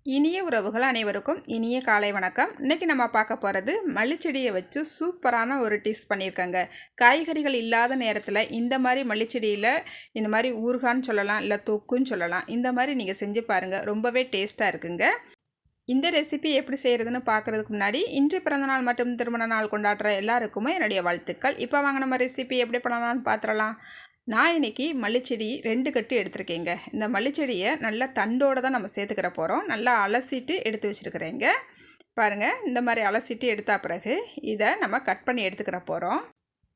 இனிய உறவுகள் அனைவருக்கும் இனிய காலை வணக்கம். இன்றைக்கி நம்ம பார்க்க போகிறது மல்லிச்செடியை வச்சு சூப்பரான ஒரு டிஷ் பண்ணியிருக்கேங்க. காய்கறிகள் இல்லாத நேரத்தில் இந்த மாதிரி மல்லிச்செடியில் இந்த மாதிரி ஊறுகான்னு சொல்லலாம், இல்லை தொக்குன்னு சொல்லலாம். இந்த மாதிரி நீங்கள் செஞ்சு பாருங்கள், ரொம்பவே டேஸ்ட்டாக இருக்குங்க. இந்த ரெசிபி எப்படி செய்கிறதுன்னு பார்க்குறதுக்கு முன்னாடி இன்று பிறந்தநாள் மற்றும் திருமண நாள் கொண்டாடுற எல்லாருக்குமே என்னுடைய வாழ்த்துக்கள். இப்போ வாங்க நம்ம ரெசிபி எப்படி பண்ணலாம்னு பார்த்துடலாம். நான் இன்றைக்கி மல்லிச்செடி 2 கட்டு எடுத்துருக்கேங்க. இந்த மல்லிச்செடியை நல்லா தண்டோடு தான் நம்ம சேர்த்துக்கிற போகிறோம். நல்லா அலசிட்டு எடுத்து வச்சுருக்கிறேங்க. பாருங்கள், இந்த மாதிரி அலசிட்டு எடுத்த பிறகு இதை நம்ம கட் பண்ணி எடுத்துக்கிற போகிறோம்.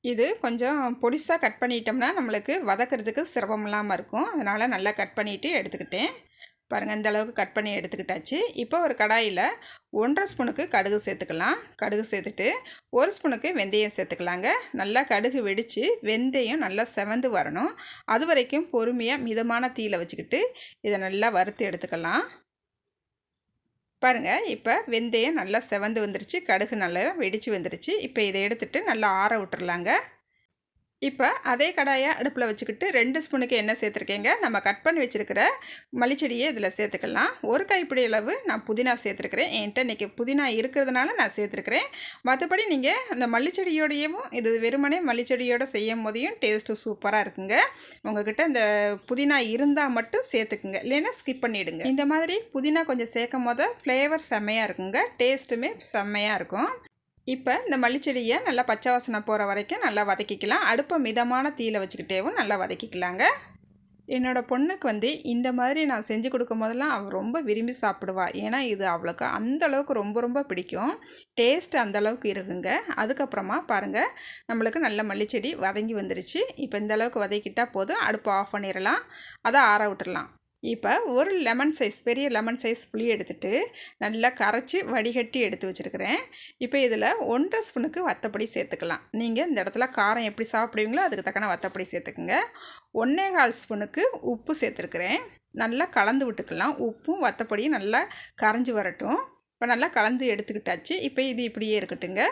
இது கொஞ்சம் பொடிசாக கட் பண்ணிட்டோம்னா நம்மளுக்கு வதக்கிறதுக்கு சிரமம் இல்லாமல் இருக்கும். அதனால் நல்லா கட் பண்ணிவிட்டு எடுத்துக்கிட்டேன். பாருங்கள், இந்த அளவுக்கு கட் பண்ணி எடுத்துக்கிட்டாச்சு. இப்போ ஒரு கடாயில் 1.5 ஸ்பூனுக்கு கடுகு சேர்த்துக்கலாம். கடுகு சேர்த்துட்டு 1 ஸ்பூனுக்கு வெந்தயம் சேர்த்துக்கலாங்க. நல்லா கடுகு வெடித்து வெந்தயம் நல்லா செவந்து வரணும். அது வரைக்கும் பொறுமையாக மிதமான தீயில் வச்சுக்கிட்டு இதை நல்லா வறுத்து எடுத்துக்கலாம். பாருங்கள், இப்போ வெந்தயம் நல்லா செவந்து வந்துருச்சு, கடுகு நல்லா வெடித்து வந்துருச்சு. இப்போ இதை எடுத்துகிட்டு நல்லா ஆற விட்டுறலாங்க. இப்போ அதே கடாயை அடுப்பில் வச்சுக்கிட்டு 2 ஸ்பூனுக்கு எண்ணெய் சேர்த்துருக்கேங்க. நம்ம கட் பண்ணி வச்சுருக்கிற மல்லிச்செடியை இதில் சேர்த்துக்கலாம். ஒரு கைப்பிடி அளவு நான் புதினா சேர்த்துருக்கிறேன். என்கிட்ட இன்றைக்கி புதினா இருக்கிறதுனால நான் சேர்த்துருக்கிறேன். மற்றபடி நீங்கள் அந்த மல்லிச்செடியோடையும் இது வெறுமனே மல்லிச்செடியோடு செய்யும் போதையும் டேஸ்ட்டு சூப்பராக இருக்குங்க. உங்கள்கிட்ட இந்த புதினா இருந்தால் மட்டும் சேர்த்துக்குங்க, இல்லைன்னா ஸ்கிப் பண்ணிவிடுங்க. இந்த மாதிரி புதினா கொஞ்சம் சேர்க்கும் போது ஃப்ளேவர் செம்மையாக இருக்குங்க, டேஸ்ட்டுமே செம்மையாக இருக்கும். இப்போ இந்த மல்லிச்செடியை நல்லா பச்சை வாசனை போகிற வரைக்கும் நல்லா வதக்கிக்கலாம். அடுப்பை மிதமான தீயில் வச்சுக்கிட்டேவும் நல்லா வதக்கிக்கலாங்க. என்னோடய பொண்ணுக்கு இந்த மாதிரி நான் செஞ்சு கொடுக்கும் போதெல்லாம் அவள் ரொம்ப விரும்பி சாப்பிடுவா. ஏன்னா இது அவளுக்கு அந்தளவுக்கு ரொம்ப பிடிக்கும். டேஸ்ட் அந்தளவுக்கு இருக்குங்க. அதுக்கப்புறமா பாருங்கள், நம்மளுக்கு நல்ல மல்லிச்செடி வதங்கி வந்துருச்சு. இப்போ இந்த அளவுக்கு வதக்கிட்டால் போதும், அடுப்பை ஆஃப் பண்ணிடலாம், அதை ஆற விட்டுடலாம். இப்போ ஒரு பெரிய லெமன் சைஸ் புளி எடுத்துகிட்டு நல்லா கரைச்சி வடிகட்டி எடுத்து வச்சுருக்கிறேன். இப்போ இதில் 1.5 ஸ்பூனுக்கு வத்தப்பொடி சேர்த்துக்கலாம். நீங்கள் இந்த இடத்துல காரம் எப்படி சாப்பிடுவீங்களோ அதுக்கு தக்கன வத்தப்பொடி சேர்த்துக்குங்க. 1.25 ஸ்பூனுக்கு உப்பு சேர்த்துருக்குறேன். நல்லா கலந்து விட்டுக்கலாம். உப்பும் வத்தப்பொடியும் நல்லா கரைஞ்சி வரட்டும். இப்போ நல்லா கலந்து எடுத்துக்கிட்டாச்சு. இப்போ இது இப்படியே இருக்கட்டுங்க.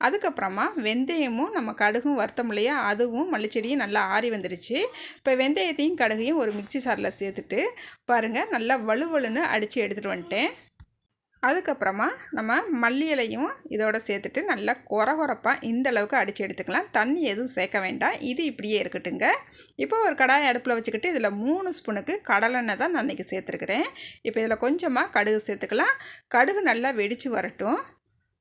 அதுக்கப்புறமா வெந்தயமும் நம்ம கடுகும் வறுத்தோம் இல்லையா, அதுவும் மல்லிச்செடியும் நல்லா ஆறி வந்துடுச்சு. இப்போ வெந்தயத்தையும் கடுகையும் ஒரு மிக்சி சாரில் சேர்த்துட்டு பாருங்கள், நல்லா வலுவலுன்னு அடித்து எடுத்துகிட்டு வந்துட்டேன். அதுக்கப்புறமா நம்ம மல்லி இலையும் இதோட சேர்த்துட்டு நல்லா கொரகொரப்பாக இந்த அளவுக்கு அடித்து எடுத்துக்கலாம். தண்ணி எதுவும் சேர்க்க வேண்டாம், இது இப்படியே இருக்கட்டுங்க. இப்போ ஒரு கடாய் அடுப்பில் வச்சுக்கிட்டு இதில் 3 ஸ்பூனுக்கு கடலெண்ணெய் தான் நான் இன்றைக்கி சேர்த்துருக்குறேன். இப்போ இதில் கொஞ்சமாக கடுகு சேர்த்துக்கலாம். கடுகு நல்லா வெடித்து வரட்டும்.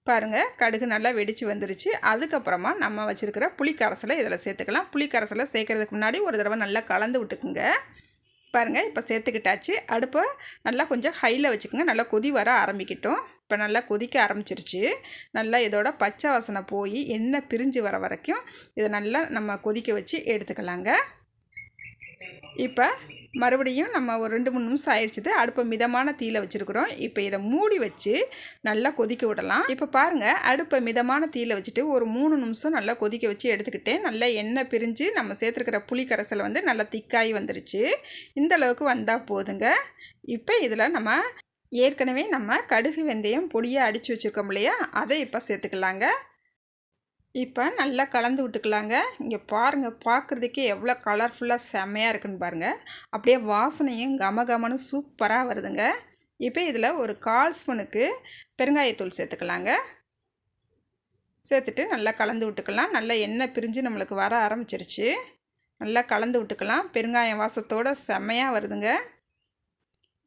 பாருங்கள், கடுகு நல்லா வெடித்து வந்துருச்சு. அதுக்கப்புறமா நம்ம வச்சுருக்கிற புளிக்கரைசலை இதில் சேர்த்துக்கலாம். புளிக்கரைசலை சேர்க்குறதுக்கு முன்னாடி ஒரு தடவை நல்லா கலந்து விட்டுக்குங்க. பாருங்கள், இப்போ சேர்த்துக்கிட்டாச்சு. அடுப்பை நல்லா கொஞ்சம் ஹையில் வச்சுக்கோங்க. நல்லா கொதி வர ஆரம்பிக்கட்டும். இப்போ நல்லா கொதிக்க ஆரம்பிச்சிருச்சு. நல்லா இதோட பச்சை வாசனை போய் எண்ணெய் பிரிஞ்சு வர வரைக்கும் இதை நல்லா நம்ம கொதிக்க வச்சு எடுத்துக்கலாங்க. இப்போ மறுபடியும் நம்ம ஒரு 2-3 நிமிஷம் ஆயிடுச்சுது. அடுப்பை மிதமான தீயில் வச்சுருக்குறோம். இப்போ இதை மூடி வச்சு நல்லா கொதிக்க விடலாம். இப்போ பாருங்கள், அடுப்பை மிதமான தீயில் வச்சுட்டு ஒரு 3 நிமிஷம் நல்லா கொதிக்க வச்சு எடுத்துக்கிட்டேன். நல்லா எண்ணெய் பிரிஞ்சு நம்ம சேர்த்துருக்கிற புளி கரைசல் நல்லா திக்காகி வந்துருச்சு. இந்த அளவுக்கு வந்தால் போதுங்க. இப்போ இதில் நம்ம ஏற்கனவே நம்ம கடுகு வெந்தயம் பொடியாக அடித்து வச்சுருக்கோம் இல்லையா, அதை இப்போ சேர்த்துக்கலாங்க. இப்போ நல்லா கலந்து விட்டுக்கலாங்க. இங்கே பாருங்கள், பார்க்குறதுக்கே எவ்வளோ கலர்ஃபுல்லாக செம்மையாக இருக்குன்னு பாருங்கள். அப்படியே வாசனையும் கமகமன்னு சூப்பராக வருதுங்க. இப்போ இதில் ஒரு 1/4 ஸ்பூனுக்கு பெருங்காயத்தூள் சேர்த்துக்கலாங்க. சேர்த்துட்டு நல்லா கலந்து விட்டுக்கலாம். நல்லா எண்ணெய் பிரிஞ்சு நம்மளுக்கு வர ஆரம்பிச்சிருச்சு. நல்லா கலந்து விட்டுக்கலாம். பெருங்காயம் வாசத்தோடு செம்மையாக வருதுங்க.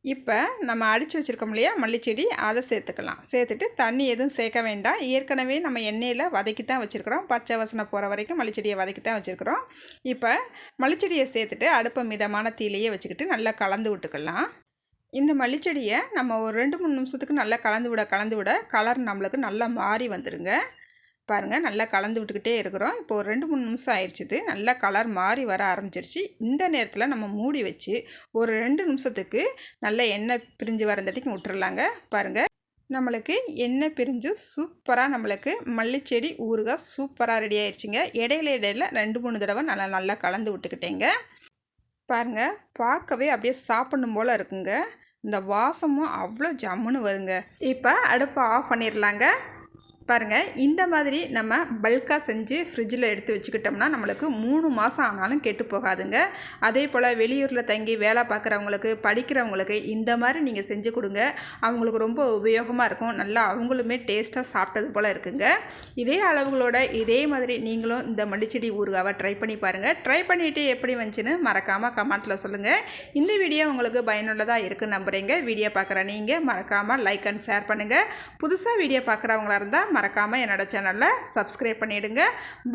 இப்போ நம்ம அடித்து வச்சுருக்கோம் இல்லையா மல்லிச்செடி, அதை சேர்த்துக்கலாம். சேர்த்துட்டு தண்ணி எதுவும் சேர்க்க வேண்டாம். ஏற்கனவே நம்ம எண்ணெயில் வதக்கி தான் வச்சுருக்குறோம். பச்சை வாசனை போகிற வரைக்கும் மல்லிச்செடியை வதக்கி தான் வச்சுருக்குறோம். இப்போ மல்லிச்செடியை சேர்த்துட்டு அடுப்பை மிதமான தீயிலையே வச்சுக்கிட்டு நல்லா கலந்து விட்டுக்கலாம். இந்த மல்லிச்செடியை நம்ம ஒரு 2-3 நிமிஷத்துக்கு நல்லா கலந்து விட கலர் நம்மளுக்கு நல்லா மாறி வந்துடுங்க. பாருங்கள், நல்லா கலந்து விட்டுக்கிட்டே இருக்கிறோம். இப்போ ஒரு 2-3 நிமிஷம் ஆயிடுச்சுது. நல்லா கலர் மாறி வர ஆரம்பிச்சிருச்சு. இந்த நேரத்தில் நம்ம மூடி வச்சு ஒரு 2 நிமிஷத்துக்கு நல்லா எண்ணெய் பிரிஞ்சு வரந்தட்டிக்கு விட்டுறலாங்க. பாருங்கள், நம்மளுக்கு எண்ணெய் பிரிஞ்சு சூப்பராக நம்மளுக்கு மல்லிச்செடி ஊறுகாய் சூப்பராக ரெடி ஆயிடுச்சுங்க. இடையில 2-3 தடவை நல்லா கலந்து விட்டுக்கிட்டேங்க. பாருங்கள், பார்க்கவே அப்படியே சாப்பிடணும் போல் இருக்குங்க. இந்த வாசமும் அவ்வளோ ஜம்முன்னு வருங்க. இப்போ அடுப்பை ஆஃப் பண்ணிடலாங்க. பாருங்கள், இந்த மாதிரி நம்ம பல்காக செஞ்சு ஃப்ரிட்ஜில் எடுத்து வச்சுக்கிட்டோம்னா நம்மளுக்கு 3 மாதம் ஆனாலும் கெட்டு போகாதுங்க. அதே போல் வெளியூரில் தங்கி வேலை பார்க்குறவங்களுக்கு, படிக்கிறவங்களுக்கு இந்த மாதிரி நீங்கள் செஞ்சு கொடுங்க. அவங்களுக்கு ரொம்ப உபயோகமாக இருக்கும். நல்லா அவங்களுமே டேஸ்ட்டாக சாப்பிட்டது போல் இருக்குங்க. இதே அளவுகளோட இதே மாதிரி நீங்களும் இந்த மல்லிச்செடி ஊறுகாவை ட்ரை பண்ணி பாருங்கள். ட்ரை பண்ணிவிட்டு எப்படி வந்துச்சுன்னு மறக்காமல் கமெண்ட்டில் சொல்லுங்கள். இந்த வீடியோ உங்களுக்கு பயனுள்ளதாக இருக்குன்னு நம்புகிறீங்க. வீடியோ பார்க்குற நீங்கள் மறக்காமல் லைக் அண்ட் ஷேர் பண்ணுங்கள். புதுசாக வீடியோ பார்க்குறவங்களா இருந்தால் மறக்காமல் என்னோட சேனலை சப்ஸ்கிரைப் பண்ணிவிடுங்க.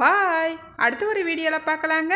பாய். அடுத்த ஒரு வீடியோவில் பார்க்கலாங்க.